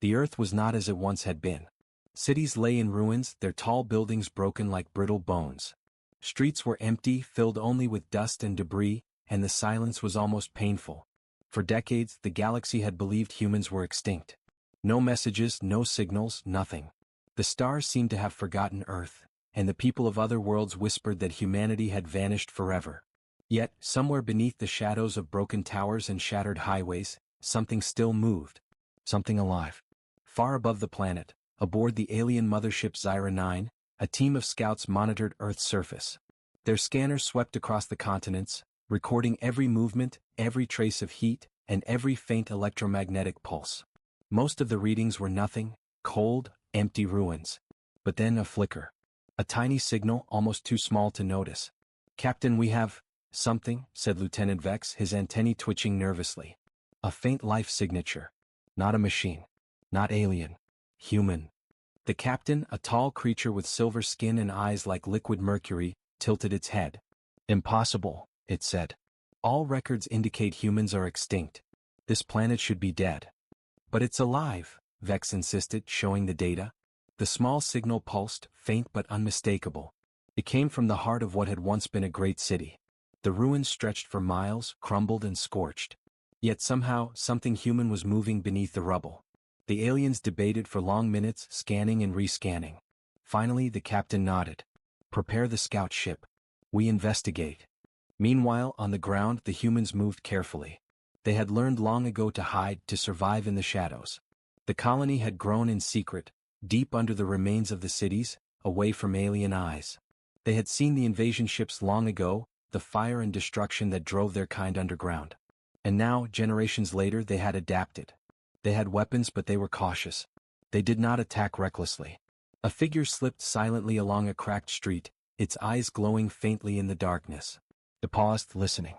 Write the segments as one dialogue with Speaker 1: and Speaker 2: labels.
Speaker 1: The earth was not as it once had been. Cities lay in ruins, their tall buildings broken like brittle bones. Streets were empty, filled only with dust and debris, and the silence was almost painful. For decades, the galaxy had believed humans were extinct. No messages, no signals, nothing. The stars seemed to have forgotten Earth, and the people of other worlds whispered that humanity had vanished forever. Yet, somewhere beneath the shadows of broken towers and shattered highways, something still moved. Something alive. Far above the planet, aboard the alien mothership Zyra 9, a team of scouts monitored Earth's surface. Their scanners swept across the continents, recording every movement, every trace of heat, and every faint electromagnetic pulse. Most of the readings were nothing, cold, empty ruins. But then a flicker. A tiny signal, almost too small to notice. "Captain, we have something," said Lieutenant Vex, his antennae twitching nervously. A faint life signature. Not a machine. Not alien. Human. The captain, a tall creature with silver skin and eyes like liquid mercury, tilted its head. "Impossible," it said. "All records indicate humans are extinct. This planet should be dead." "But it's alive," Vex insisted, showing the data. The small signal pulsed, faint but unmistakable. It came from the heart of what had once been a great city. The ruins stretched for miles, crumbled and scorched. Yet somehow, something human was moving beneath the rubble. The aliens debated for long minutes, scanning and rescanning. Finally, the captain nodded. "Prepare the scout ship. We investigate." Meanwhile, on the ground, the humans moved carefully. They had learned long ago to hide, to survive in the shadows. The colony had grown in secret, deep under the remains of the cities, away from alien eyes. They had seen the invasion ships long ago, the fire and destruction that drove their kind underground. And now, generations later, they had adapted. They had weapons, but they were cautious. They did not attack recklessly. A figure slipped silently along a cracked street, its eyes glowing faintly in the darkness. It paused, listening.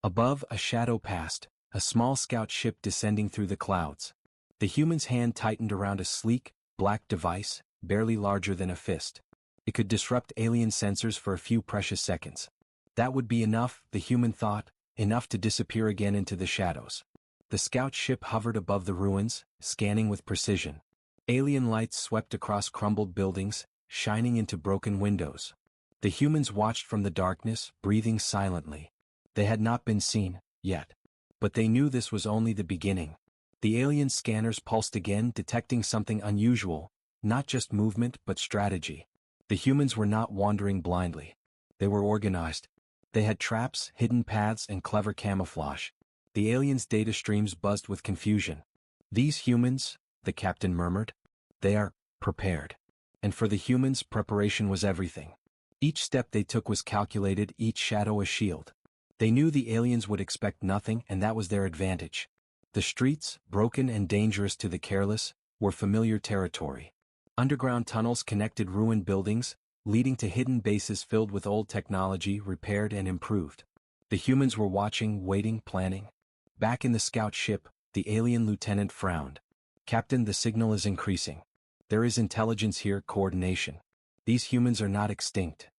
Speaker 1: Above, a shadow passed, a small scout ship descending through the clouds. The human's hand tightened around a sleek, black device, barely larger than a fist. It could disrupt alien sensors for a few precious seconds. That would be enough, the human thought, enough to disappear again into the shadows. The scout ship hovered above the ruins, scanning with precision. Alien lights swept across crumbled buildings, shining into broken windows. The humans watched from the darkness, breathing silently. They had not been seen, yet. But they knew this was only the beginning. The alien scanners pulsed again, detecting something unusual, not just movement but strategy. The humans were not wandering blindly. They were organized. They had traps, hidden paths, and clever camouflage. The aliens' data streams buzzed with confusion. "These humans," the captain murmured, "they are prepared." And for the humans, preparation was everything. Each step they took was calculated, each shadow a shield. They knew the aliens would expect nothing, and that was their advantage. The streets, broken and dangerous to the careless, were familiar territory. Underground tunnels connected ruined buildings, leading to hidden bases filled with old technology, repaired and improved. The humans were watching, waiting, planning. Back in the scout ship, the alien lieutenant frowned. "Captain, the signal is increasing. There is intelligence here, coordination. These humans are not extinct."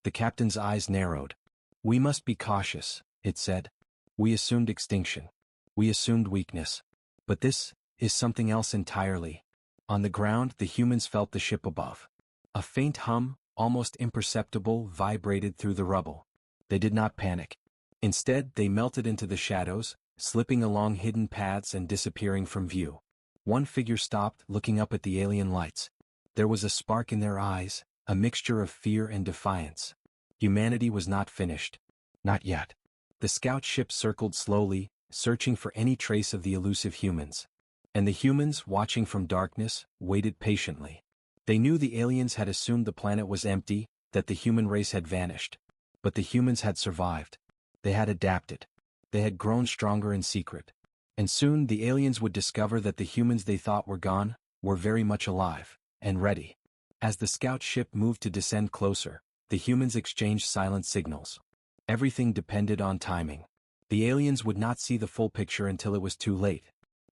Speaker 1: The captain's eyes narrowed. "We must be cautious," it said. "We assumed extinction. We assumed weakness. But this is something else entirely." On the ground, the humans felt the ship above. A faint hum, almost imperceptible, vibrated through the rubble. They did not panic. Instead, they melted into the shadows, slipping along hidden paths and disappearing from view. One figure stopped, looking up at the alien lights. There was a spark in their eyes, a mixture of fear and defiance. Humanity was not finished. Not yet. The scout ship circled slowly, searching for any trace of the elusive humans. And the humans, watching from darkness, waited patiently. They knew the aliens had assumed the planet was empty, that the human race had vanished. But the humans had survived. They had adapted. They had grown stronger in secret. And soon the aliens would discover that the humans they thought were gone were very much alive, and ready. As the scout ship moved to descend closer, the humans exchanged silent signals. Everything depended on timing. The aliens would not see the full picture until it was too late.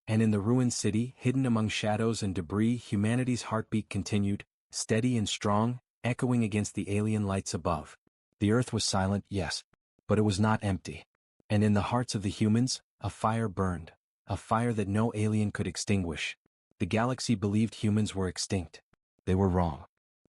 Speaker 1: And in the ruined city, hidden among shadows and debris, humanity's heartbeat continued, steady and strong, echoing against the alien lights above. The earth was silent, yes, but it was not empty. And in the hearts of the humans, a fire burned, a fire that no alien could extinguish. The galaxy believed humans were extinct. They were wrong.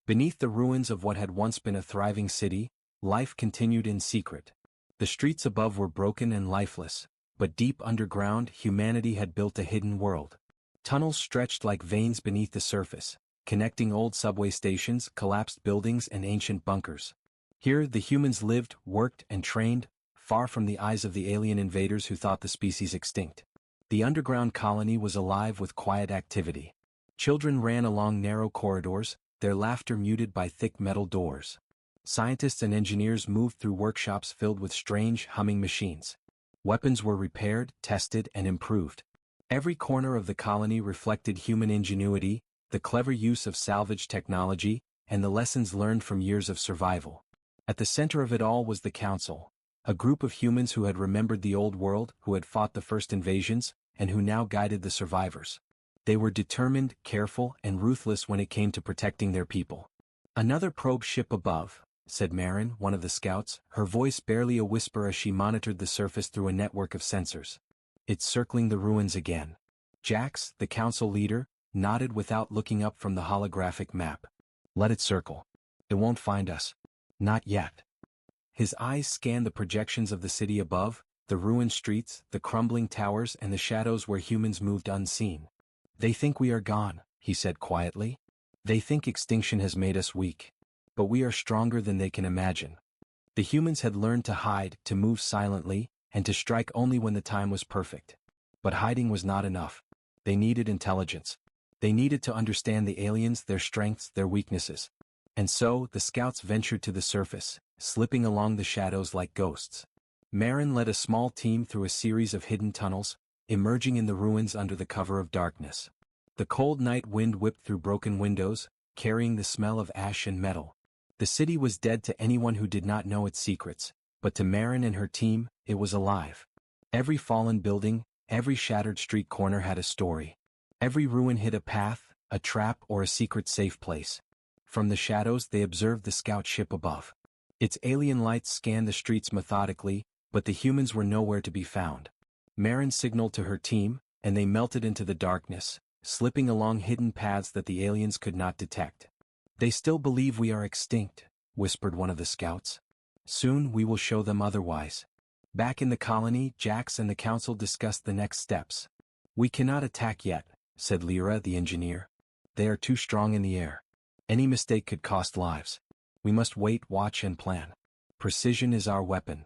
Speaker 1: Beneath the ruins of what had once been a thriving city, life continued in secret. The streets above were broken and lifeless, but deep underground, humanity had built a hidden world. Tunnels stretched like veins beneath the surface, connecting old subway stations, collapsed buildings, and ancient bunkers. Here, the humans lived, worked, and trained, far from the eyes of the alien invaders who thought the species extinct. The underground colony was alive with quiet activity. Children ran along narrow corridors, their laughter muted by thick metal doors. Scientists and engineers moved through workshops filled with strange, humming machines. Weapons were repaired, tested, and improved. Every corner of the colony reflected human ingenuity, the clever use of salvage technology, and the lessons learned from years of survival. At the center of it all was the Council, a group of humans who had remembered the old world, who had fought the first invasions, and who now guided the survivors. They were determined, careful, and ruthless when it came to protecting their people. "Another probe ship above," said Marin, one of the scouts, her voice barely a whisper as she monitored the surface through a network of sensors. "It's circling the ruins again." Jax, the council leader, nodded without looking up from the holographic map. "Let it circle. It won't find us. Not yet." His eyes scanned the projections of the city above, the ruined streets, the crumbling towers, and the shadows where humans moved unseen. "They think we are gone," he said quietly. "They think extinction has made us weak. But we are stronger than they can imagine." The humans had learned to hide, to move silently, and to strike only when the time was perfect. But hiding was not enough. They needed intelligence. They needed to understand the aliens, their strengths, their weaknesses. And so, the scouts ventured to the surface, slipping along the shadows like ghosts. Marin led a small team through a series of hidden tunnels, emerging in the ruins under the cover of darkness. The cold night wind whipped through broken windows, carrying the smell of ash and metal. The city was dead to anyone who did not know its secrets, but to Marin and her team, it was alive. Every fallen building, every shattered street corner had a story. Every ruin hid a path, a trap, or a secret safe place. From the shadows they observed the scout ship above. Its alien lights scanned the streets methodically, but the humans were nowhere to be found. Marin signaled to her team, and they melted into the darkness, slipping along hidden paths that the aliens could not detect. "They still believe we are extinct," whispered one of the scouts. "Soon we will show them otherwise." Back in the colony, Jax and the council discussed the next steps. "We cannot attack yet," said Lyra, the engineer. "They are too strong in the air. Any mistake could cost lives. We must wait, watch, and plan. Precision is our weapon."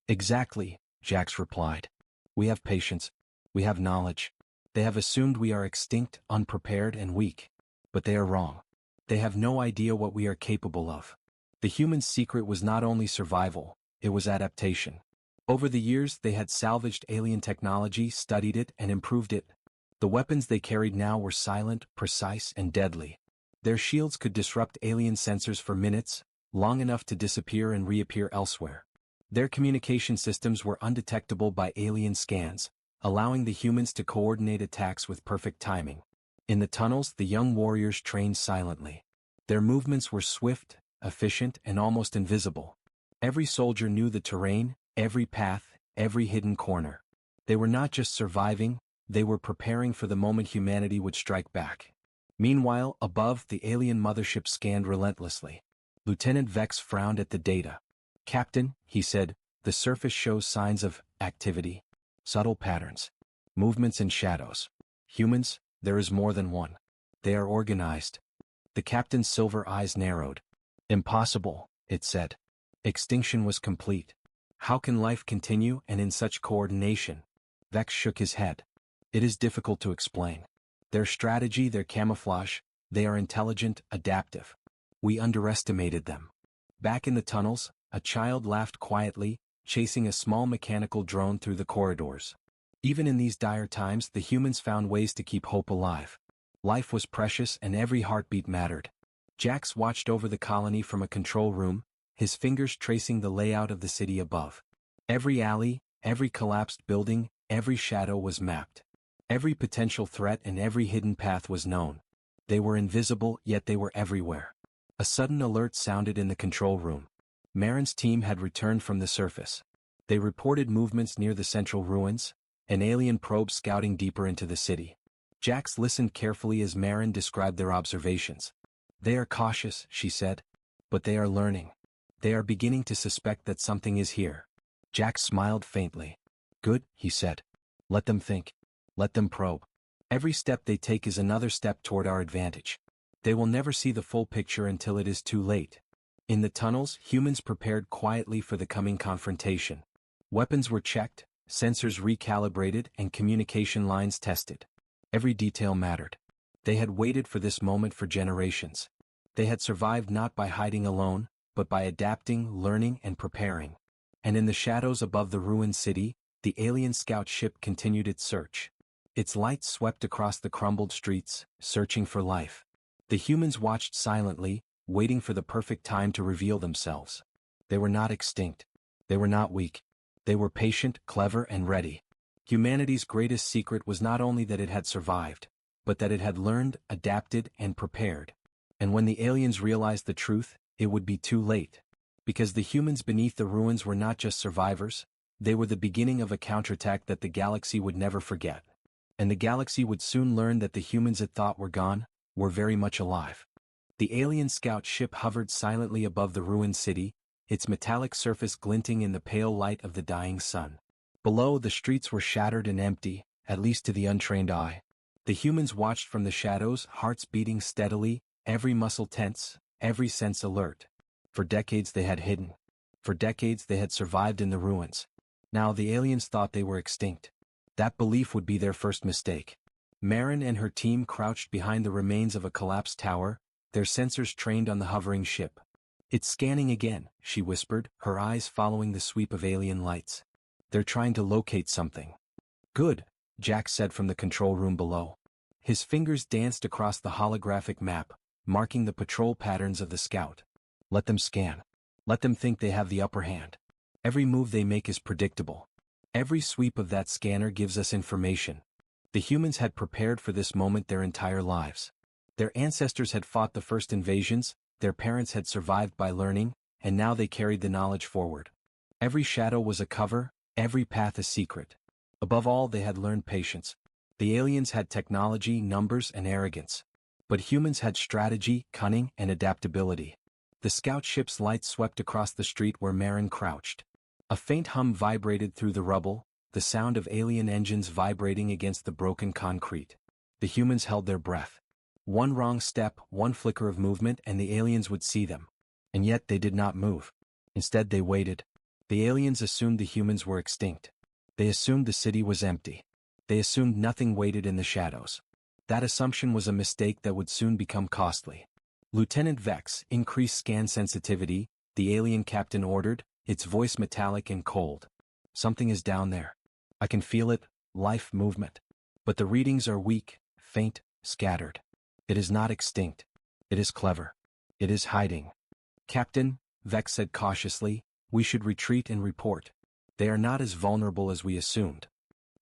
Speaker 1: "Exactly," Jax replied. "We have patience. We have knowledge. They have assumed we are extinct, unprepared, and weak. But they are wrong. They have no idea what we are capable of." The human secret was not only survival, it was adaptation. Over the years they had salvaged alien technology, studied it, and improved it. The weapons they carried now were silent, precise, and deadly. Their shields could disrupt alien sensors for minutes, long enough to disappear and reappear elsewhere. Their communication systems were undetectable by alien scans, allowing the humans to coordinate attacks with perfect timing. In the tunnels, the young warriors trained silently. Their movements were swift, efficient, and almost invisible. Every soldier knew the terrain, every path, every hidden corner. They were not just surviving, they were preparing for the moment humanity would strike back. Meanwhile, above, the alien mothership scanned relentlessly. Lieutenant Vex frowned at the data. "Captain," he said, "the surface shows signs of activity. Subtle patterns. Movements and shadows. Humans, there is more than one. They are organized." The captain's silver eyes narrowed. "Impossible," it said. Extinction was complete. How can life continue and in such coordination? Vex shook his head. "It is difficult to explain. Their strategy, their camouflage, they are intelligent, adaptive. We underestimated them." Back in the tunnels, a child laughed quietly, chasing a small mechanical drone through the corridors. Even in these dire times, the humans found ways to keep hope alive. Life was precious and every heartbeat mattered. Jax watched over the colony from a control room, his fingers tracing the layout of the city above. Every alley, every collapsed building, every shadow was mapped. Every potential threat and every hidden path was known. They were invisible, yet they were everywhere. A sudden alert sounded in the control room. Marin's team had returned from the surface. They reported movements near the central ruins, an alien probe scouting deeper into the city. Jax listened carefully as Marin described their observations. They are cautious, she said. But they are learning. They are beginning to suspect that something is here. Jax smiled faintly. Good, he said. Let them think. Let them probe. Every step they take is another step toward our advantage. They will never see the full picture until it is too late. In the tunnels, humans prepared quietly for the coming confrontation. Weapons were checked, sensors recalibrated, and communication lines tested. Every detail mattered. They had waited for this moment for generations. They had survived not by hiding alone, but by adapting, learning, and preparing. And in the shadows above the ruined city, the alien scout ship continued its search. Its lights swept across the crumbled streets, searching for life. The humans watched silently, waiting for the perfect time to reveal themselves. They were not extinct. They were not weak. They were patient, clever, and ready. Humanity's greatest secret was not only that it had survived, but that it had learned, adapted, and prepared. And when the aliens realized the truth, it would be too late. Because the humans beneath the ruins were not just survivors, they were the beginning of a counterattack that the galaxy would never forget. And the galaxy would soon learn that the humans it thought were gone, were very much alive. The alien scout ship hovered silently above the ruined city, its metallic surface glinting in the pale light of the dying sun. Below, the streets were shattered and empty, at least to the untrained eye. The humans watched from the shadows, hearts beating steadily, every muscle tense, every sense alert. For decades they had hidden. For decades they had survived in the ruins. Now the aliens thought they were extinct. That belief would be their first mistake. Marin and her team crouched behind the remains of a collapsed tower, their sensors trained on the hovering ship. It's scanning again, she whispered, her eyes following the sweep of alien lights. They're trying to locate something. Good, Jack said from the control room below. His fingers danced across the holographic map, marking the patrol patterns of the scout. Let them scan. Let them think they have the upper hand. Every move they make is predictable. Every sweep of that scanner gives us information. The humans had prepared for this moment their entire lives. Their ancestors had fought the first invasions, their parents had survived by learning, and now they carried the knowledge forward. Every shadow was a cover, every path a secret. Above all, they had learned patience. The aliens had technology, numbers, and arrogance. But humans had strategy, cunning, and adaptability. The scout ship's lights swept across the street where Marin crouched. A faint hum vibrated through the rubble, the sound of alien engines vibrating against the broken concrete. The humans held their breath. One wrong step, one flicker of movement, and the aliens would see them. And yet they did not move. Instead they waited. The aliens assumed the humans were extinct. They assumed the city was empty. They assumed nothing waited in the shadows. That assumption was a mistake that would soon become costly. Lieutenant Vex, increase scan sensitivity, the alien captain ordered, its voice metallic and cold. Something is down there. I can feel it, life, movement. But the readings are weak, faint, scattered. It is not extinct. It is clever. It is hiding. Captain, Vex said cautiously, we should retreat and report. They are not as vulnerable as we assumed.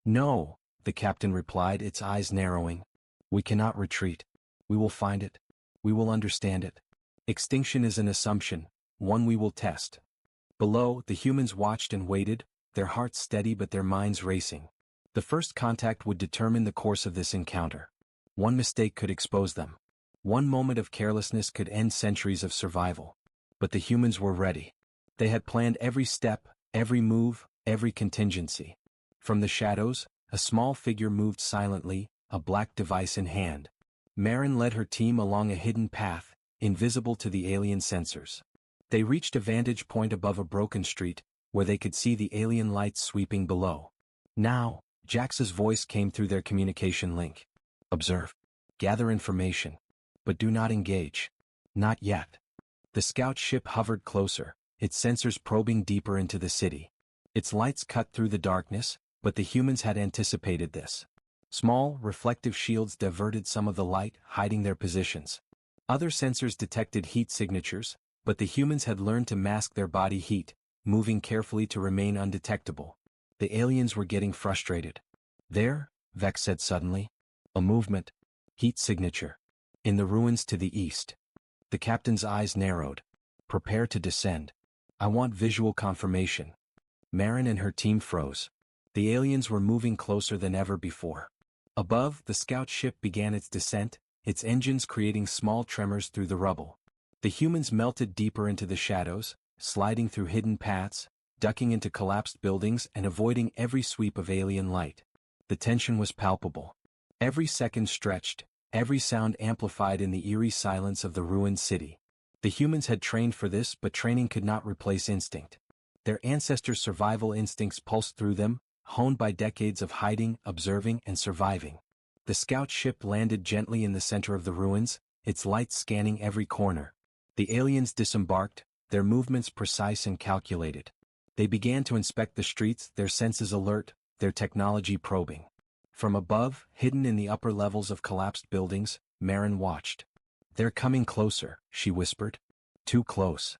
Speaker 1: No, the captain replied, its eyes narrowing. We cannot retreat. We will find it. We will understand it. Extinction is an assumption, one we will test. Below, the humans watched and waited, their hearts steady but their minds racing. The first contact would determine the course of this encounter. One mistake could expose them. One moment of carelessness could end centuries of survival. But the humans were ready. They had planned every step, every move, every contingency. From the shadows, a small figure moved silently, a black device in hand. Marin led her team along a hidden path, invisible to the alien sensors. They reached a vantage point above a broken street, where they could see the alien lights sweeping below. Now, Jax's voice came through their communication link. Observe. Gather information. But do not engage. Not yet. The scout ship hovered closer, its sensors probing deeper into the city. Its lights cut through the darkness, but the humans had anticipated this. Small, reflective shields diverted some of the light, hiding their positions. Other sensors detected heat signatures, but the humans had learned to mask their body heat, moving carefully to remain undetectable. The aliens were getting frustrated. There, Vex said suddenly. A movement. Heat signature. In the ruins to the east. The captain's eyes narrowed. Prepare to descend. I want visual confirmation. Marin and her team froze. The aliens were moving closer than ever before. Above, the scout ship began its descent, its engines creating small tremors through the rubble. The humans melted deeper into the shadows, sliding through hidden paths, ducking into collapsed buildings and avoiding every sweep of alien light. The tension was palpable. Every second stretched, every sound amplified in the eerie silence of the ruined city. The humans had trained for this, but training could not replace instinct. Their ancestors' survival instincts pulsed through them, honed by decades of hiding, observing, and surviving. The scout ship landed gently in the center of the ruins, its lights scanning every corner. The aliens disembarked, their movements precise and calculated. They began to inspect the streets, their senses alert, their technology probing. From above, hidden in the upper levels of collapsed buildings, Marin watched. "They're coming closer," she whispered. "Too close."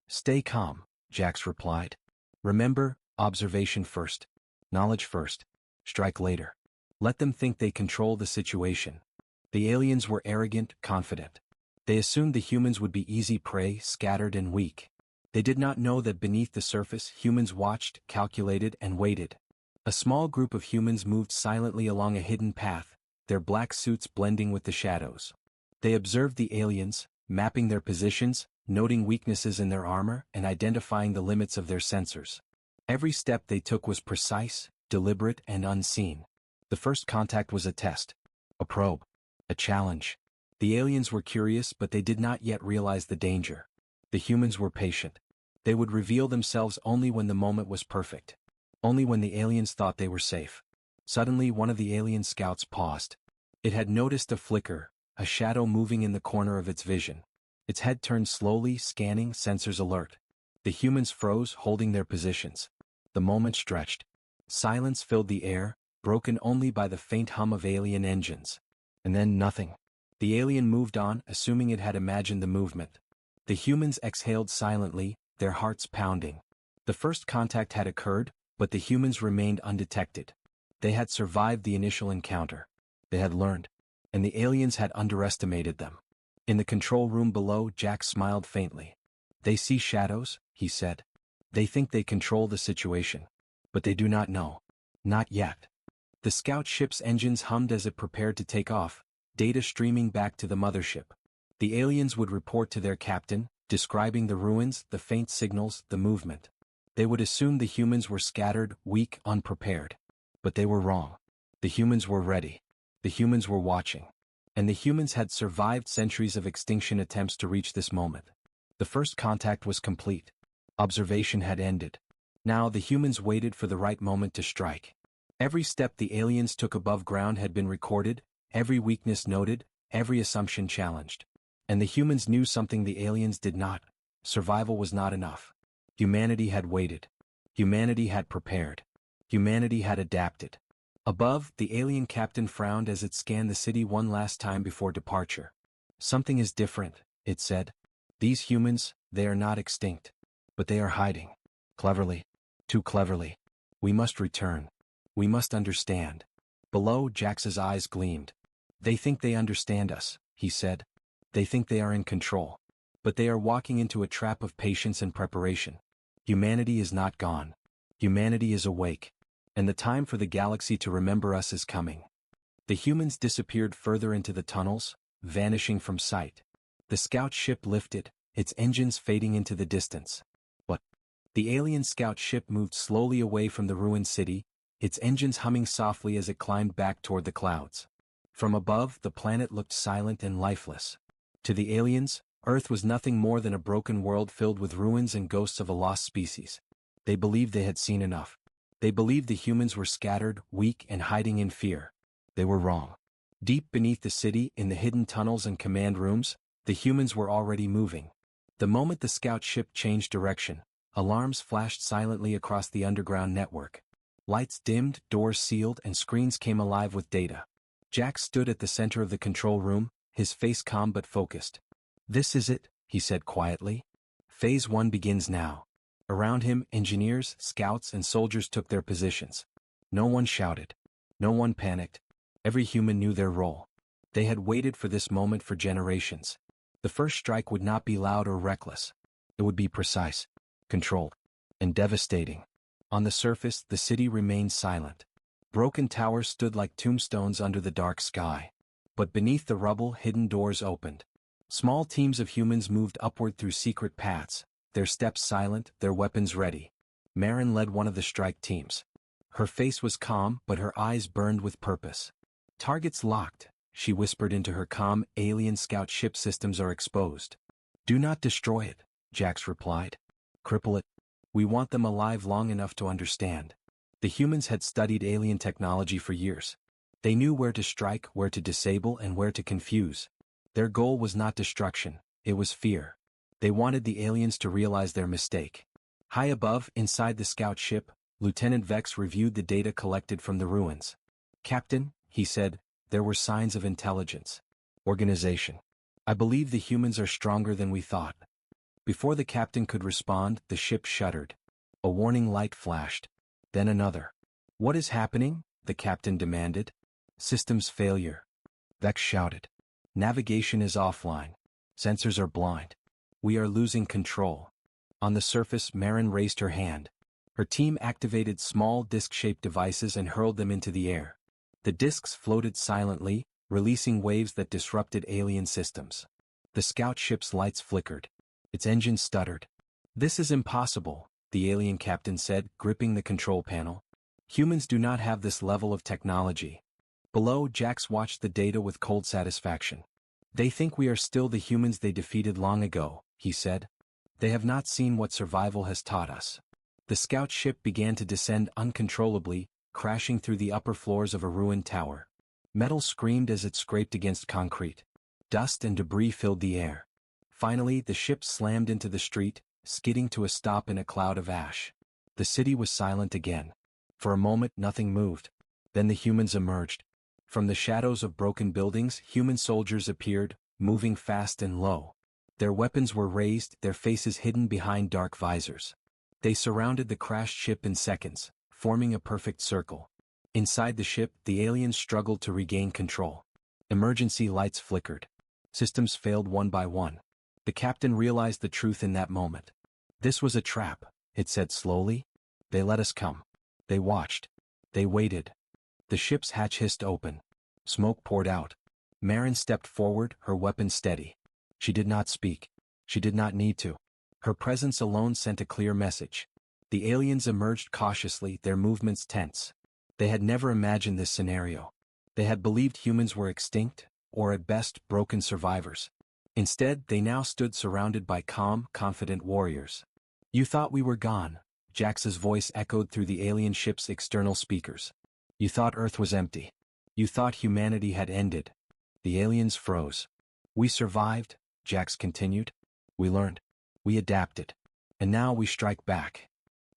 Speaker 1: "Stay calm," Jax replied. "Remember, observation first. Knowledge first. Strike later. Let them think they control the situation." The aliens were arrogant, confident. They assumed the humans would be easy prey, scattered and weak. They did not know that beneath the surface humans watched, calculated, and waited. A small group of humans moved silently along a hidden path, their black suits blending with the shadows. They observed the aliens, mapping their positions, noting weaknesses in their armor, and identifying the limits of their sensors. Every step they took was precise, deliberate, and unseen. The first contact was a test. A probe. A challenge. The aliens were curious, but they did not yet realize the danger. The humans were patient. They would reveal themselves only when the moment was perfect. Only when the aliens thought they were safe. Suddenly one of the alien scouts paused. It had noticed a flicker, a shadow moving in the corner of its vision. Its head turned slowly, scanning, sensors alert. The humans froze, holding their positions. The moment stretched. Silence filled the air, broken only by the faint hum of alien engines. And then nothing. The alien moved on, assuming it had imagined the movement. The humans exhaled silently, their hearts pounding. The first contact had occurred, but the humans remained undetected. They had survived the initial encounter. They had learned. And the aliens had underestimated them. In the control room below, Jack smiled faintly. "They see shadows," he said. "They think they control the situation. But they do not know. Not yet." The scout ship's engines hummed as it prepared to take off, data streaming back to the mothership. The aliens would report to their captain, describing the ruins, the faint signals, the movement. They would assume the humans were scattered, weak, unprepared. But they were wrong. The humans were ready. The humans were watching. And the humans had survived centuries of extinction attempts to reach this moment. The first contact was complete. Observation had ended. Now the humans waited for the right moment to strike. Every step the aliens took above ground had been recorded, every weakness noted, every assumption challenged. And the humans knew something the aliens did not. Survival was not enough. Humanity had waited. Humanity had prepared. Humanity had adapted. Above, the alien captain frowned as it scanned the city one last time before departure. "Something is different," it said. "These humans, they are not extinct. But they are hiding. Cleverly. Too cleverly. We must return. We must understand." Below, Jax's eyes gleamed. "They think they understand us," he said. "They think they are in control. But they are walking into a trap of patience and preparation. Humanity is not gone. Humanity is awake. And the time for the galaxy to remember us is coming." The humans disappeared further into the tunnels, vanishing from sight. The scout ship lifted, its engines fading into the distance. But the alien scout ship moved slowly away from the ruined city, its engines humming softly as it climbed back toward the clouds. From above, the planet looked silent and lifeless. To the aliens, Earth was nothing more than a broken world filled with ruins and ghosts of a lost species. They believed they had seen enough. They believed the humans were scattered, weak, and hiding in fear. They were wrong. Deep beneath the city, in the hidden tunnels and command rooms, the humans were already moving. The moment the scout ship changed direction, alarms flashed silently across the underground network. Lights dimmed, doors sealed, and screens came alive with data. Jack stood at the center of the control room, his face calm but focused. "This is it," he said quietly. "Phase 1 begins now." Around him, engineers, scouts, and soldiers took their positions. No one shouted. No one panicked. Every human knew their role. They had waited for this moment for generations. The first strike would not be loud or reckless. It would be precise, controlled, and devastating. On the surface, the city remained silent. Broken towers stood like tombstones under the dark sky. But beneath the rubble, hidden doors opened. Small teams of humans moved upward through secret paths, their steps silent, their weapons ready. Marin led one of the strike teams. Her face was calm, but her eyes burned with purpose. Targets locked, she whispered into her comm. Alien scout ship systems are exposed. Do not destroy it, Jax replied. Cripple it. We want them alive long enough to understand. The humans had studied alien technology for years. They knew where to strike, where to disable, and where to confuse. Their goal was not destruction, it was fear. They wanted the aliens to realize their mistake. High above, inside the scout ship, Lieutenant Vex reviewed the data collected from the ruins. Captain, he said, there were signs of intelligence. Organization. I believe the humans are stronger than we thought. Before the captain could respond, the ship shuddered. A warning light flashed. Then another. What is happening? The captain demanded. Systems failure. Vex shouted. Navigation is offline. Sensors are blind. We are losing control. On the surface, Marin raised her hand. Her team activated small disc-shaped devices and hurled them into the air. The discs floated silently, releasing waves that disrupted alien systems. The scout ship's lights flickered. Its engine stuttered. This is impossible, the alien captain said, gripping the control panel. Humans do not have this level of technology. Below, Jax watched the data with cold satisfaction. They think we are still the humans they defeated long ago, he said. They have not seen what survival has taught us. The scout ship began to descend uncontrollably, crashing through the upper floors of a ruined tower. Metal screamed as it scraped against concrete. Dust and debris filled the air. Finally, the ship slammed into the street, skidding to a stop in a cloud of ash. The city was silent again. For a moment, nothing moved. Then the humans emerged. From the shadows of broken buildings, human soldiers appeared, moving fast and low. Their weapons were raised, their faces hidden behind dark visors. They surrounded the crashed ship in seconds, forming a perfect circle. Inside the ship, the aliens struggled to regain control. Emergency lights flickered. Systems failed one by one. The captain realized the truth in that moment. This was a trap, it said slowly. They let us come. They watched. They waited. The ship's hatch hissed open. Smoke poured out. Marin stepped forward, her weapon steady. She did not speak. She did not need to. Her presence alone sent a clear message. The aliens emerged cautiously, their movements tense. They had never imagined this scenario. They had believed humans were extinct, or at best, broken survivors. Instead, they now stood surrounded by calm, confident warriors. You thought we were gone, Jax's voice echoed through the alien ship's external speakers. You thought Earth was empty. You thought humanity had ended. The aliens froze. We survived, Jax continued. We learned. We adapted. And now we strike back.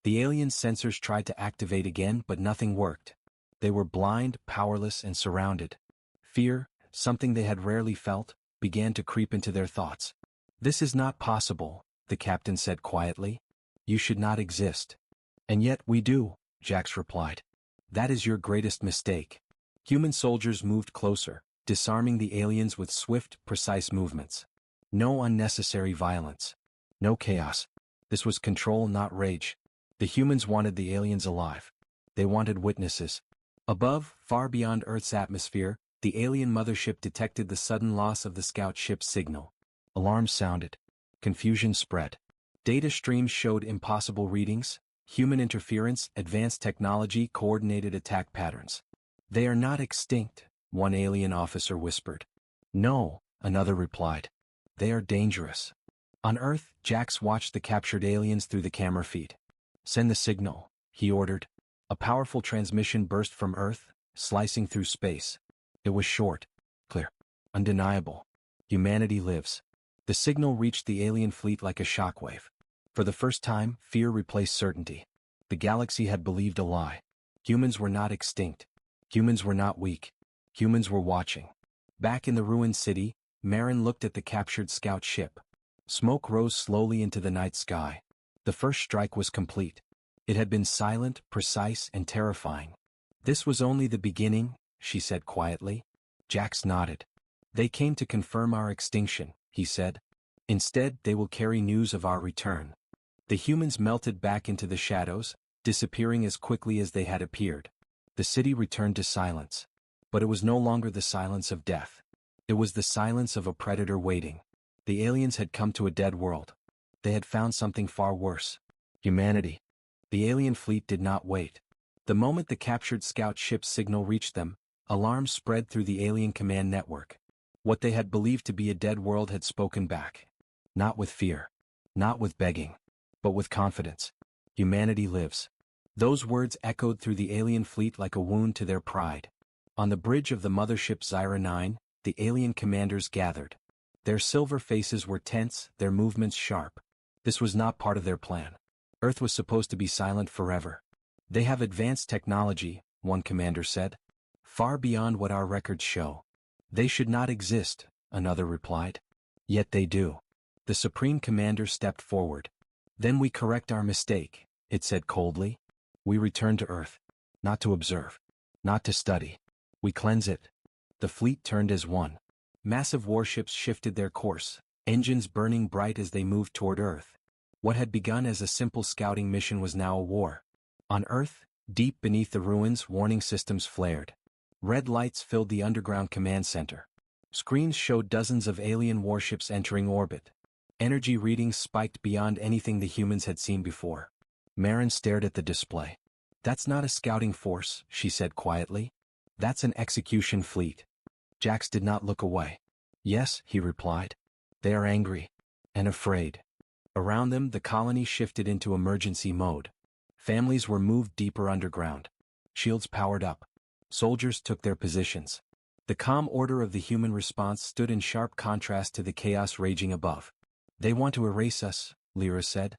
Speaker 1: The alien sensors tried to activate again, but nothing worked. They were blind, powerless, and surrounded. Fear, something they had rarely felt, began to creep into their thoughts. This is not possible, the captain said quietly. You should not exist. And yet we do, Jax replied. That is your greatest mistake. Human soldiers moved closer, disarming the aliens with swift, precise movements. No unnecessary violence. No chaos. This was control, not rage. The humans wanted the aliens alive. They wanted witnesses. Above, far beyond Earth's atmosphere, the alien mothership detected the sudden loss of the scout ship's signal. Alarms sounded. Confusion spread. Data streams showed impossible readings, human interference, advanced technology, coordinated attack patterns. They are not extinct, one alien officer whispered. No, another replied. They are dangerous. On Earth, Jax watched the captured aliens through the camera feed. Send the signal, he ordered. A powerful transmission burst from Earth, slicing through space. It was short, clear, undeniable. Humanity lives. The signal reached the alien fleet like a shockwave. For the first time, fear replaced certainty. The galaxy had believed a lie. Humans were not extinct. Humans were not weak. Humans were watching. Back in the ruined city, Marin looked at the captured scout ship. Smoke rose slowly into the night sky. The first strike was complete. It had been silent, precise, and terrifying. This was only the beginning, she said quietly. Jax nodded. They came to confirm our extinction, he said. Instead, they will carry news of our return. The humans melted back into the shadows, disappearing as quickly as they had appeared. The city returned to silence. But it was no longer the silence of death. It was the silence of a predator waiting. The aliens had come to a dead world. They had found something far worse. Humanity. The alien fleet did not wait. The moment the captured scout ship's signal reached them, alarms spread through the alien command network. What they had believed to be a dead world had spoken back. Not with fear. Not with begging. But with confidence. Humanity lives. Those words echoed through the alien fleet like a wound to their pride. On the bridge of the mothership Zyra 9, the alien commanders gathered. Their silver faces were tense, their movements sharp. This was not part of their plan. Earth was supposed to be silent forever. They have advanced technology, one commander said. Far beyond what our records show. They should not exist, another replied. Yet they do. The Supreme Commander stepped forward. Then we correct our mistake, it said coldly. We return to Earth. Not to observe. Not to study. We cleanse it. The fleet turned as one. Massive warships shifted their course, engines burning bright as they moved toward Earth. What had begun as a simple scouting mission was now a war. On Earth, deep beneath the ruins, warning systems flared. Red lights filled the underground command center. Screens showed dozens of alien warships entering orbit. Energy readings spiked beyond anything the humans had seen before. Marin stared at the display. That's not a scouting force, she said quietly. That's an execution fleet. Jax did not look away. Yes, he replied. They are angry. And afraid. Around them, the colony shifted into emergency mode. Families were moved deeper underground. Shields powered up. Soldiers took their positions. The calm order of the human response stood in sharp contrast to the chaos raging above. They want to erase us, Lyra said.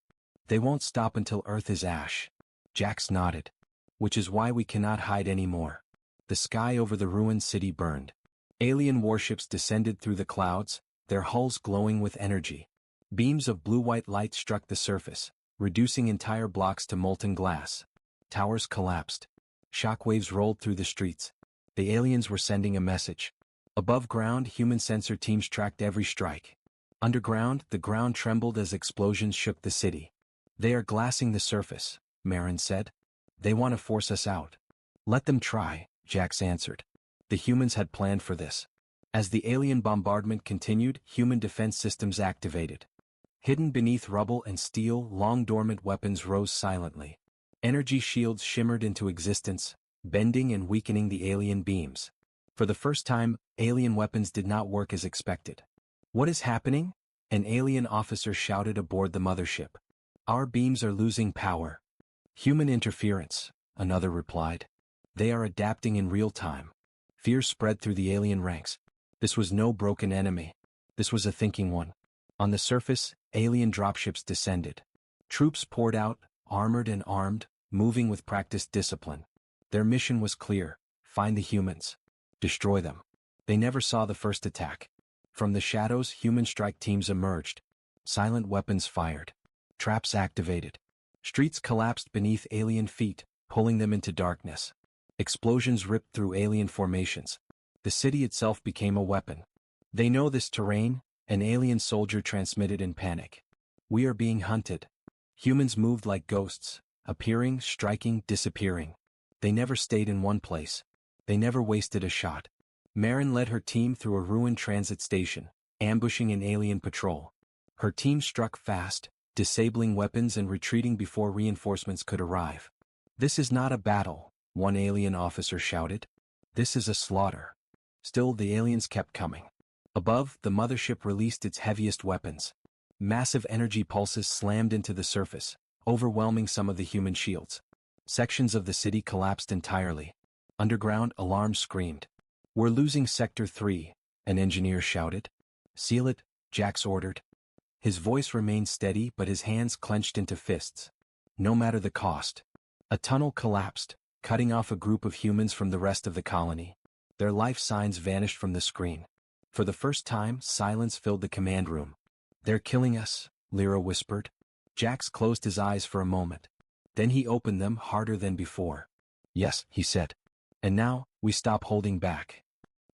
Speaker 1: They won't stop until Earth is ash. Jax nodded. Which is why we cannot hide anymore. The sky over the ruined city burned. Alien warships descended through the clouds, their hulls glowing with energy. Beams of blue-white light struck the surface, reducing entire blocks to molten glass. Towers collapsed. Shockwaves rolled through the streets. The aliens were sending a message. Above ground, human sensor teams tracked every strike. Underground, the ground trembled as explosions shook the city. They are glassing the surface, Marin said. They want to force us out. Let them try, Jax answered. The humans had planned for this. As the alien bombardment continued, human defense systems activated. Hidden beneath rubble and steel, long-dormant weapons rose silently. Energy shields shimmered into existence, bending and weakening the alien beams. For the first time, alien weapons did not work as expected. What is happening? An alien officer shouted aboard the mothership. Our beams are losing power. Human interference, another replied. They are adapting in real time. Fear spread through the alien ranks. This was no broken enemy. This was a thinking one. On the surface, alien dropships descended. Troops poured out, armored and armed, moving with practiced discipline. Their mission was clear: find the humans. Destroy them. They never saw the first attack. From the shadows, human strike teams emerged. Silent weapons fired. Traps activated. Streets collapsed beneath alien feet, pulling them into darkness. Explosions ripped through alien formations. The city itself became a weapon. They know this terrain, an alien soldier transmitted in panic. We are being hunted. Humans moved like ghosts, appearing, striking, disappearing. They never stayed in one place. They never wasted a shot. Marin led her team through a ruined transit station, ambushing an alien patrol. Her team struck fast, disabling weapons and retreating before reinforcements could arrive. This is not a battle, one alien officer shouted. This is a slaughter. Still, the aliens kept coming. Above, the mothership released its heaviest weapons. Massive energy pulses slammed into the surface, overwhelming some of the human shields. Sections of the city collapsed entirely. Underground, alarms screamed. We're losing Sector 3, an engineer shouted. Seal it, Jax ordered. His voice remained steady, but his hands clenched into fists. No matter the cost. A tunnel collapsed, cutting off a group of humans from the rest of the colony. Their life signs vanished from the screen. For the first time, silence filled the command room. They're killing us, Lyra whispered. Jax closed his eyes for a moment. Then he opened them harder than before. Yes, he said. And now, we stop holding back.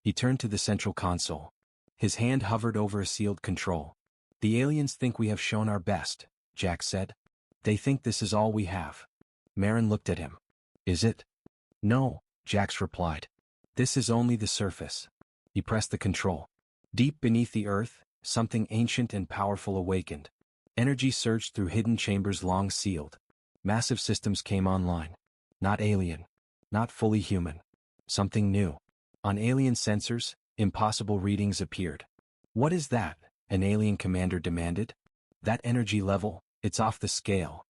Speaker 1: He turned to the central console. His hand hovered over a sealed control. The aliens think we have shown our best, Jax said. They think this is all we have. Marin looked at him. Is it? No, Jax replied. This is only the surface. He pressed the control. Deep beneath the earth, something ancient and powerful awakened. Energy surged through hidden chambers long sealed. Massive systems came online. Not alien. Not fully human. Something new. On alien sensors, impossible readings appeared. What is that? An alien commander demanded. That energy level, it's off the scale.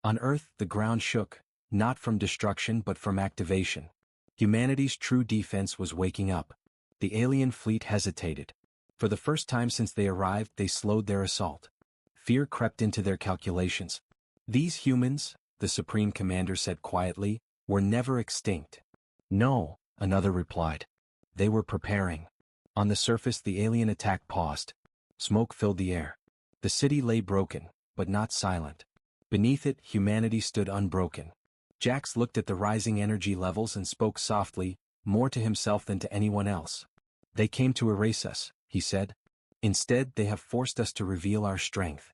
Speaker 1: On Earth, the ground shook, not from destruction but from activation. Humanity's true defense was waking up. The alien fleet hesitated. For the first time since they arrived, they slowed their assault. Fear crept into their calculations. These humans, the Supreme Commander said quietly, were never extinct. No, another replied. They were preparing. On the surface, the alien attack paused. Smoke filled the air. The city lay broken, but not silent. Beneath it, humanity stood unbroken. Jax looked at the rising energy levels and spoke softly, more to himself than to anyone else. They came to erase us, he said. Instead, they have forced us to reveal our strength.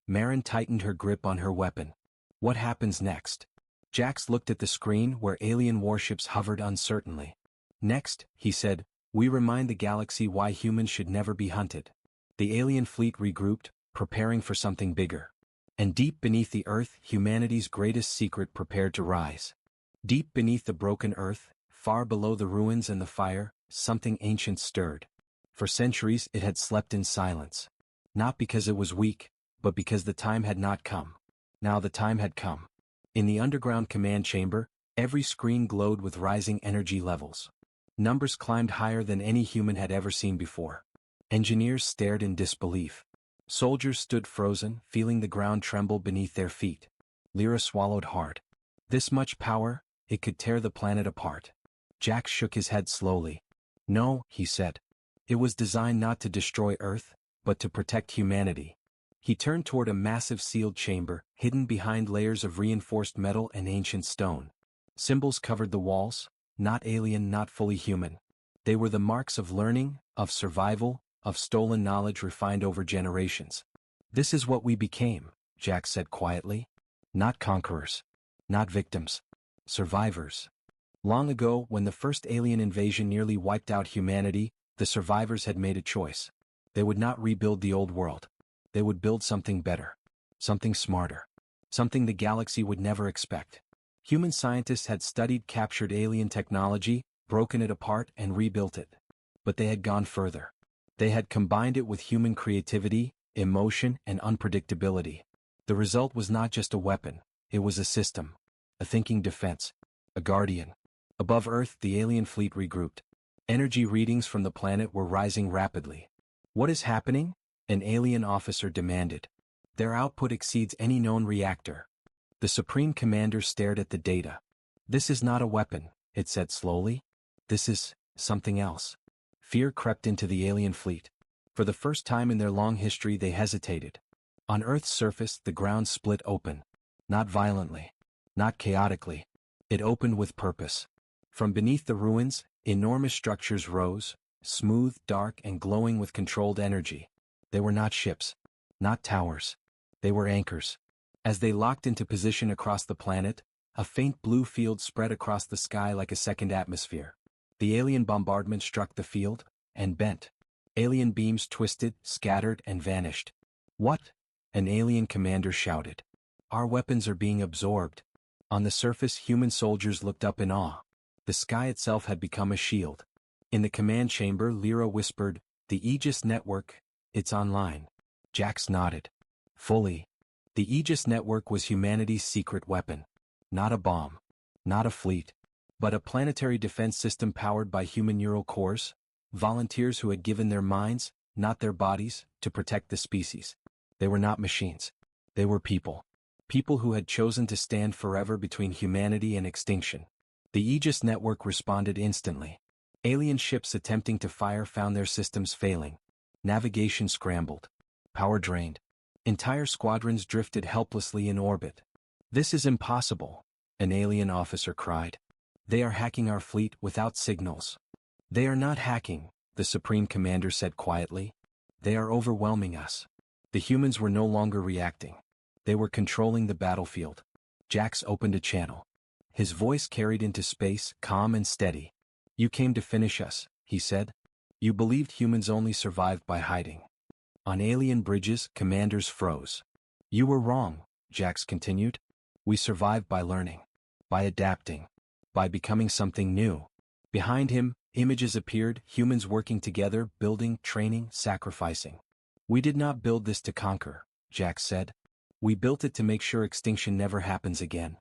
Speaker 1: Marin tightened her grip on her weapon. What happens next? Jax looked at the screen where alien warships hovered uncertainly. Next, he said, we remind the galaxy why humans should never be hunted. The alien fleet regrouped, preparing for something bigger. And deep beneath the earth, humanity's greatest secret prepared to rise. Deep beneath the broken earth, far below the ruins and the fire, something ancient stirred. For centuries it had slept in silence. Not because it was weak, but because the time had not come. Now the time had come. In the underground command chamber, every screen glowed with rising energy levels. Numbers climbed higher than any human had ever seen before. Engineers stared in disbelief. Soldiers stood frozen, feeling the ground tremble beneath their feet. Lyra swallowed hard. This much power, it could tear the planet apart. Jax shook his head slowly. No, he said. It was designed not to destroy Earth, but to protect humanity. He turned toward a massive sealed chamber, hidden behind layers of reinforced metal and ancient stone. Symbols covered the walls, not alien, not fully human. They were the marks of learning, of survival, of stolen knowledge refined over generations. This is what we became, Jax said quietly. Not conquerors. Not victims. Survivors. Long ago, when the first alien invasion nearly wiped out humanity, the survivors had made a choice. They would not rebuild the old world. They would build something better. Something smarter. Something the galaxy would never expect. Human scientists had studied captured alien technology, broken it apart and rebuilt it. But they had gone further. They had combined it with human creativity, emotion, and unpredictability. The result was not just a weapon, it was a system. A thinking defense. A guardian. Above Earth, the alien fleet regrouped. Energy readings from the planet were rising rapidly. What is happening? An alien officer demanded. Their output exceeds any known reactor. The Supreme Commander stared at the data. This is not a weapon, it said slowly. This is something else. Fear crept into the alien fleet. For the first time in their long history they hesitated. On Earth's surface the ground split open. Not violently. Not chaotically. It opened with purpose. From beneath the ruins, enormous structures rose, smooth, dark, and glowing with controlled energy. They were not ships. Not towers. They were anchors. As they locked into position across the planet, a faint blue field spread across the sky like a second atmosphere. The alien bombardment struck the field, and bent. Alien beams twisted, scattered, and vanished. What? An alien commander shouted. Our weapons are being absorbed. On the surface, human soldiers looked up in awe. The sky itself had become a shield. In the command chamber, Lyra whispered, the Aegis network, it's online. Jax nodded. Fully. The Aegis network was humanity's secret weapon. Not a bomb. Not a fleet. But a planetary defense system powered by human neural cores, volunteers who had given their minds, not their bodies, to protect the species. They were not machines. They were people. People who had chosen to stand forever between humanity and extinction. The Aegis network responded instantly. Alien ships attempting to fire found their systems failing. Navigation scrambled. Power drained. Entire squadrons drifted helplessly in orbit. This is impossible, an alien officer cried. They are hacking our fleet without signals. They are not hacking, the Supreme Commander said quietly. They are overwhelming us. The humans were no longer reacting. They were controlling the battlefield. Jax opened a channel. His voice carried into space, calm and steady. You came to finish us, he said. You believed humans only survived by hiding. On alien bridges, commanders froze. You were wrong, Jax continued. We survived by learning. By adapting. By becoming something new. Behind him, images appeared, humans working together, building, training, sacrificing. We did not build this to conquer, Jax said. We built it to make sure extinction never happens again.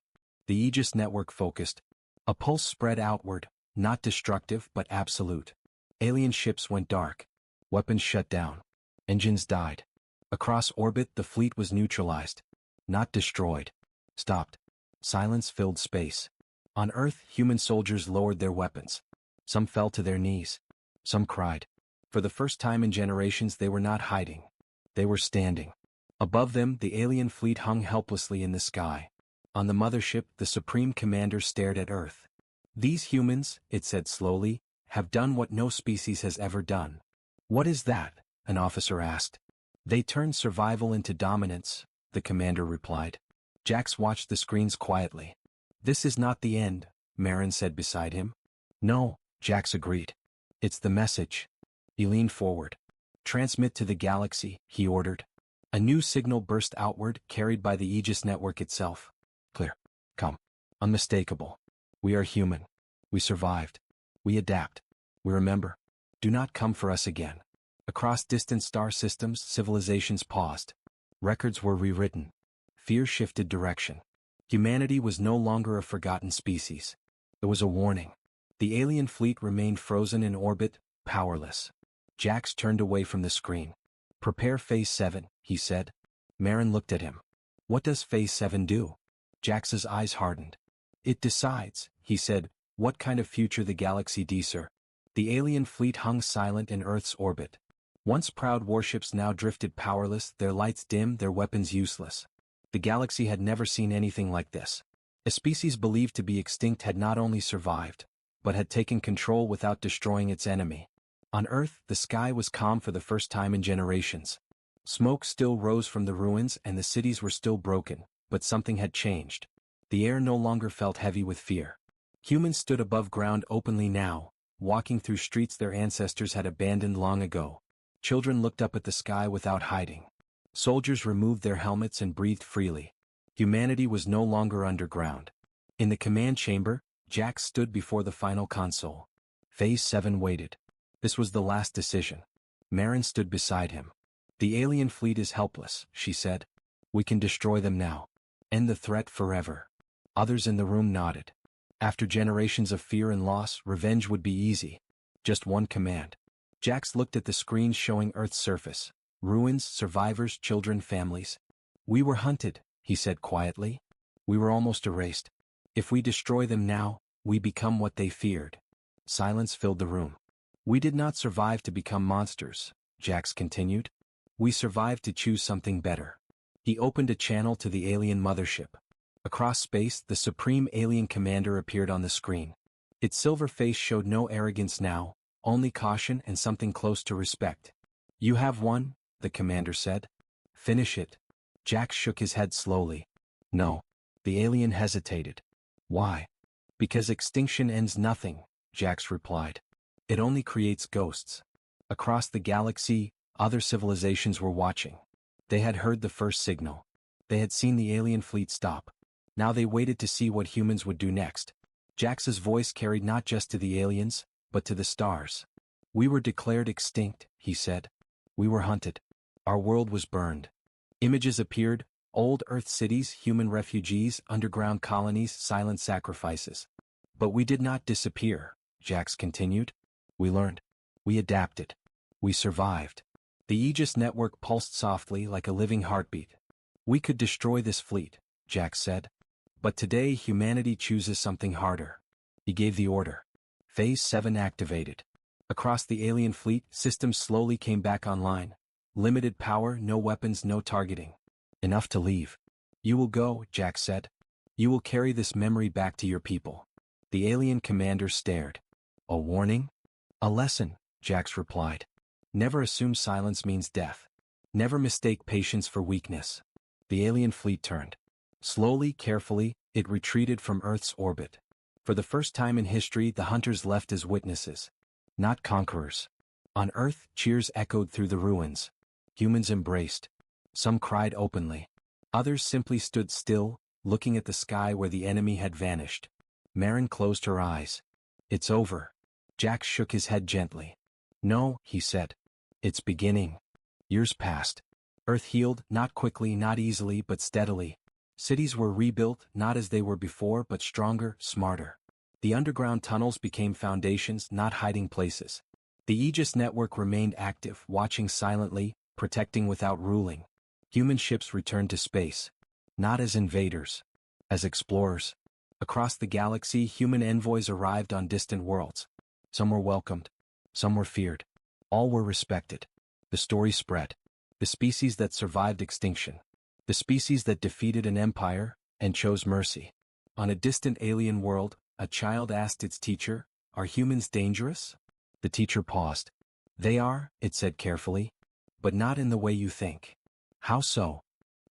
Speaker 1: The Aegis network focused. A pulse spread outward, not destructive but absolute. Alien ships went dark. Weapons shut down. Engines died. Across orbit the fleet was neutralized. Not destroyed. Stopped. Silence filled space. On Earth, human soldiers lowered their weapons. Some fell to their knees. Some cried. For the first time in generations they were not hiding. They were standing. Above them, the alien fleet hung helplessly in the sky. On the mothership, the Supreme Commander stared at Earth. These humans, it said slowly, have done what no species has ever done. What is that? An officer asked. They turned survival into dominance, the commander replied. Jax watched the screens quietly. This is not the end, Marin said beside him. No, Jax agreed. It's the message. He leaned forward. Transmit to the galaxy, he ordered. A new signal burst outward, carried by the Aegis network itself. Clear. Come. Unmistakable. We are human. We survived. We adapt. We remember. Do not come for us again. Across distant star systems, civilizations paused. Records were rewritten. Fear shifted direction. Humanity was no longer a forgotten species. It was a warning. The alien fleet remained frozen in orbit, powerless. Jax turned away from the screen. Prepare Phase 7, he said. Marin looked at him. What does Phase 7 do? Jax's eyes hardened. It decides, he said, what kind of future the galaxy deserves. The alien fleet hung silent in Earth's orbit. Once proud warships now drifted powerless, their lights dim, their weapons useless. The galaxy had never seen anything like this. A species believed to be extinct had not only survived, but had taken control without destroying its enemy. On Earth, the sky was calm for the first time in generations. Smoke still rose from the ruins and the cities were still broken, but something had changed. The air no longer felt heavy with fear. Humans stood above ground openly now, walking through streets their ancestors had abandoned long ago. Children looked up at the sky without hiding. Soldiers removed their helmets and breathed freely. Humanity was no longer underground. In the command chamber, Jax stood before the final console. Phase 7 waited. This was the last decision. Marin stood beside him. The alien fleet is helpless, she said. We can destroy them now. End the threat forever. Others in the room nodded. After generations of fear and loss, revenge would be easy. Just one command. Jax looked at the screens showing Earth's surface. Ruins, survivors, children, families. We were hunted, he said quietly. We were almost erased. If we destroy them now, we become what they feared. Silence filled the room. We did not survive to become monsters, Jax continued. We survived to choose something better. He opened a channel to the alien mothership. Across space, the Supreme Alien Commander appeared on the screen. Its silver face showed no arrogance now, only caution and something close to respect. You have won, the commander said. Finish it. Jax shook his head slowly. No. The alien hesitated. Why? Because extinction ends nothing, Jax replied. It only creates ghosts. Across the galaxy, other civilizations were watching. They had heard the first signal. They had seen the alien fleet stop. Now they waited to see what humans would do next. Jax's voice carried not just to the aliens, but to the stars. We were declared extinct, he said. We were hunted. Our world was burned. Images appeared, old Earth cities, human refugees, underground colonies, silent sacrifices. But we did not disappear, Jax continued. We learned. We adapted. We survived. The Aegis network pulsed softly like a living heartbeat. We could destroy this fleet, Jax said. But today humanity chooses something harder. He gave the order. Phase 7 activated. Across the alien fleet, systems slowly came back online. Limited power, no weapons, no targeting. Enough to leave. You will go, Jax said. You will carry this memory back to your people. The alien commander stared. A warning? A lesson, Jax replied. Never assume silence means death. Never mistake patience for weakness. The alien fleet turned. Slowly, carefully, It retreated from Earth's orbit. For the first time in history, the hunters left as witnesses, not conquerors. On Earth, cheers echoed through the ruins. Humans embraced. Some cried openly. Others simply stood still, looking at the sky where the enemy had vanished. Marin closed her eyes. It's over. Jack shook his head gently. No, he said. It's beginning. Years passed. Earth healed, not quickly, not easily, but steadily. Cities were rebuilt, not as they were before, but stronger, smarter. The underground tunnels became foundations, not hiding places. The Aegis network remained active, watching silently, protecting without ruling. Human ships returned to space. Not as invaders. As explorers. Across the galaxy, human envoys arrived on distant worlds. Some were welcomed. Some were feared. All were respected. The story spread. The species that survived extinction. The species that defeated an empire and chose mercy. On a distant alien world, a child asked its teacher, "Are humans dangerous?" The teacher paused. "They are," it said carefully. "But not in the way you think." "How so?"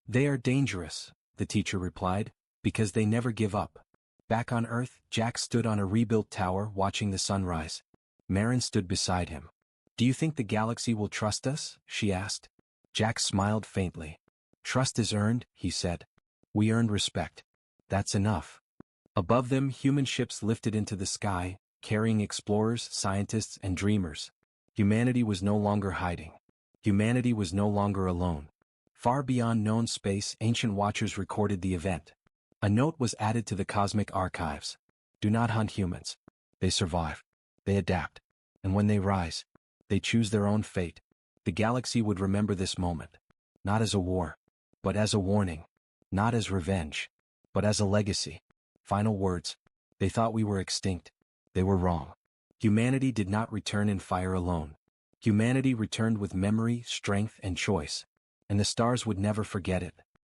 Speaker 1: "They are dangerous," the teacher replied, "because they never give up." Back on Earth, Jack stood on a rebuilt tower watching the sunrise. Marin stood beside him. "Do you think the galaxy will trust us?" she asked. Jack smiled faintly. "Trust is earned," he said. "We earned respect. That's enough." Above them, human ships lifted into the sky, carrying explorers, scientists, and dreamers. Humanity was no longer hiding. Humanity was no longer alone. Far beyond known space, ancient watchers recorded the event. A note was added to the cosmic archives. Do not hunt humans. They survive. They adapt. And when they rise, they choose their own fate. The galaxy would remember this moment. Not as a war, but as a warning. Not as revenge, but as a legacy. Final words. They thought we were extinct. They were wrong. Humanity did not return in fire alone. Humanity returned with memory, strength, and choice. And the stars would never forget it.